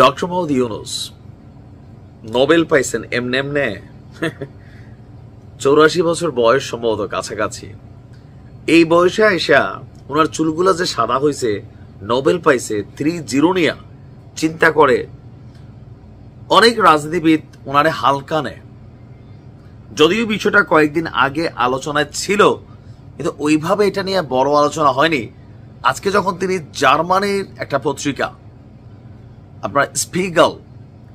Doctor Mohammad Yunus Nobel পাইছেন এমনে এমনে 84 বছর বয়স সম্ভবত কাছাকাছি। এই বয়সে আইসা ওনার চুলগুলা যে সাদা হয়েছে, নোবেল পাইছে 3-0 নিয়া চিন্তা করে অনেক রাজনীতিবিদ ওনারে হালকা নেয়। যদিও বিষয়টা কয়েকদিন আগে আলোচনায় ছিল, কিন্তু ওইভাবে এটা নিয়ে বড় আলোচনা হয়নি। আজকে যখন তিনি জার্মানির একটা পত্রিকা আপনার স্পিগেল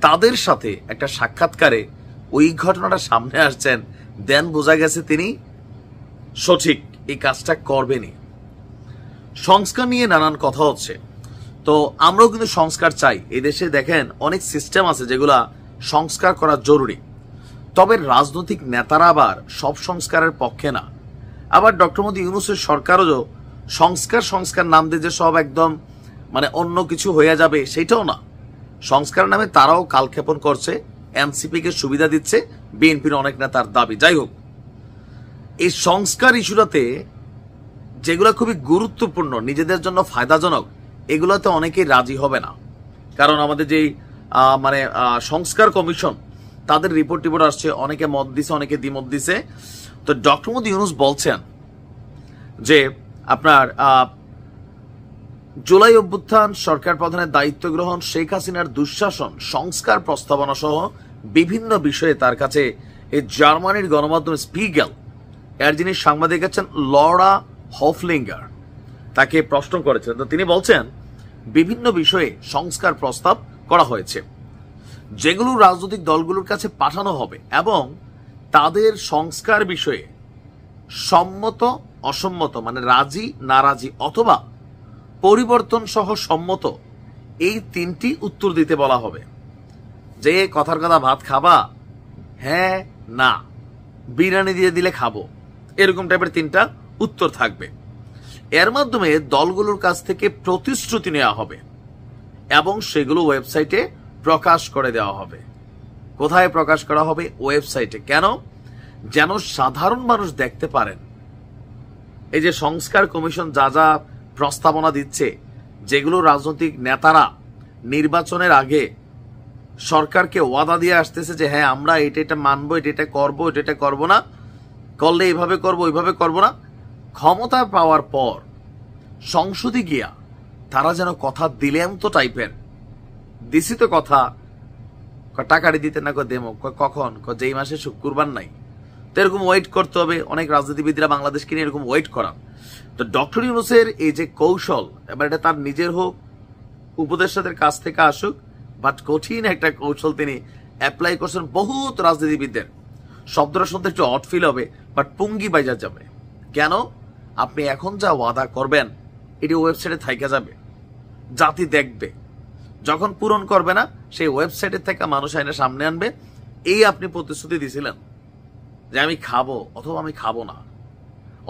তাদের সাথে একটা সাক্ষাৎকারে ওই ঘটনাটা সামনে আসছেন, দেন বোঝা গেছে তিনি সঠিক এই কাজটা করবেনই। সংস্কার নিয়ে নানান কথা হচ্ছে, তো আমরাও কিন্তু সংস্কার চাই। এই দেশে দেখেন অনেক সিস্টেম আছে যেগুলা সংস্কার করা জরুরি, তবে রাজনৈতিক নেতারা আবার সব সংস্কারের পক্ষে না। আবার ডক্টর মোহাম্মদ ইউনূসের সরকারও সংস্কার নাম দিয়ে যে সব একদম মানে অন্য কিছু হয়ে যাবে সেটাও না। সংস্কার নামে তারাও কালক্ষেপণ করছে, এনসিপি কে সুবিধা দিচ্ছে, বিএনপির অনেক নেতার দাবি। যাই হোক, এই সংস্কার ইস্যুটাতে যেগুলো খুবই গুরুত্বপূর্ণ, নিজেদের জন্য ফায়দাজনক, এগুলোতে অনেকেই রাজি হবে না। কারণ আমাদের যেই সংস্কার কমিশন তাদের রিপোর্ট আসছে, অনেকে মত দিছে, অনেকে দ্বিমত দিছে। তো ডক্টর মোহাম্মদ ইউনূস বলছেন যে আপনার জুলাই অভ্যুত্থান, সরকার প্রধানের দায়িত্ব গ্রহণ, শেখ হাসিনার দুঃশাসন, সংস্কার প্রস্তাবনা সহ বিভিন্ন বিষয়ে তার কাছে এই জার্মানির গণমাধ্যম স্পিগেল এর যিনি সাংবাদিক আছেন লরা হফলিঙ্গার তাকে প্রশ্ন করেছেন। তো তিনি বলছেন বিভিন্ন বিষয়ে সংস্কার প্রস্তাব করা হয়েছে, যেগুলো রাজনৈতিক দলগুলোর কাছে পাঠানো হবে এবং তাদের সংস্কার বিষয়ে সম্মত অসম্মত মানে রাজি নারাজি অথবা পরিবর্তন সহ সম্মত, এই 3টি উত্তর দিতে বলা হবে। যে কথার কথা ভাত খাবা, হ্যাঁ না, বিরিয়ানি দিয়ে দিলে খাবো, এরকম টাইপের 3টা উত্তর থাকবে। এর মাধ্যমে দলগুলোর কাছ থেকে প্রতিশ্রুতি নেওয়া হবে এবং সেগুলো ওয়েবসাইটে প্রকাশ করে দেওয়া হবে। কোথায় প্রকাশ করা হবে? ওয়েবসাইটে। কেন? যেন সাধারণ মানুষ দেখতে পারেন এই যে সংস্কার কমিশন যা যা প্রস্তাবনা দিচ্ছে, যেগুলো রাজনৈতিক নেতারা নির্বাচনের আগে সরকারকে ওয়াদা দিয়ে আসতেছে যে হ্যাঁ আমরা এটা মানবো, এটা করবো, এটা করবো না, করলে এইভাবে করবো, ওইভাবে করবো না। ক্ষমতা পাওয়ার পর সংসদে গিয়া তারা যেন কথা দিলেন তো টাইপের, দিছি তো কথা, টাকাটি দিতে না দেমো, কখন, যেই মাসে শুক্রবার নাই, তো এরকম ওয়েট করতে হবে। অনেক রাজনীতিবিদরা বাংলাদেশকে নিয়ে এরকম ওয়েট করান। তো ডক্টর ইউনূসের এই যে কৌশল, এবার এটা তার নিজের হোক, উপদেষ্টাদের কাছ থেকে আসুক, বাট কঠিন একটা কৌশল তিনি অ্যাপ্লাই করছেন বহুত রাজনীতিবিদদের। শব্দটা শুনতে একটু অড ফিল হবে, বাট পুঙ্গি বাইজা যাবে। কেন? আপনি এখন যা ওয়াদা করবেন এটি ওয়েবসাইটে থাইকা যাবে, জাতি দেখবে। যখন পূরণ করবে না, সেই ওয়েবসাইটের থেকে মানুষ আইনে সামনে আনবে এই আপনি প্রতিশ্রুতি দিয়েছিলেন যে আমি খাবো অথবা আমি খাবো না,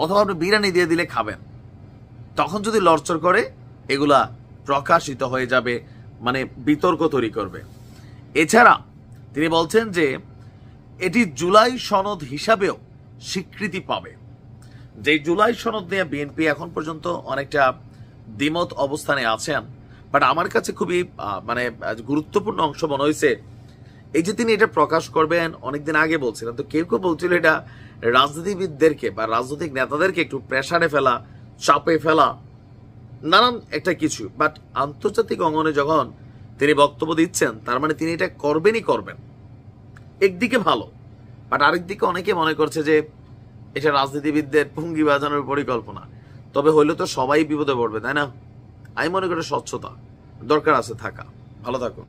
অথবা আপনি বিরিয়ানি দিয়ে দিলে খাবেন। তখন যদি লড়চড় করে, এগুলা প্রকাশিত হয়ে যাবে, মানে বিতর্ক তৈরি করবে। এছাড়া তিনি বলছেন যে এটি জুলাই সনদ হিসাবেও স্বীকৃতি পাবে। যে জুলাই সনদ নিয়ে বিএনপি এখন পর্যন্ত অনেকটা দ্বিমত অবস্থানে আছেন, বাট আমার কাছে খুবই গুরুত্বপূর্ণ অংশ মনে হয়েছে এই যে তিনি এটা প্রকাশ করবেন। অনেকদিন আগে বলছিলেন, তো কেউ কেউ বলছিল এটা রাজনীতিবিদদেরকে বা রাজনৈতিক নেতাদেরকে একটু প্রেসারে ফেলা, চাপে ফেলা, নানান একটা কিছু। বাট আন্তর্জাতিক অঙ্গনে যখন তিনি বক্তব্য দিচ্ছেন, তার মানে তিনি এটা করবেনই করবেন। একদিকে ভালো, বাট আরেকদিকে অনেকে মনে করছে যে এটা রাজনীতিবিদদের পুঙ্গি বাজানোর পরিকল্পনা। তবে হইলে তো সবাই বিপদে পড়বে, তাই না? আমি মনে করি স্বচ্ছতা দরকার আছে থাকা। ভালো থাকুন।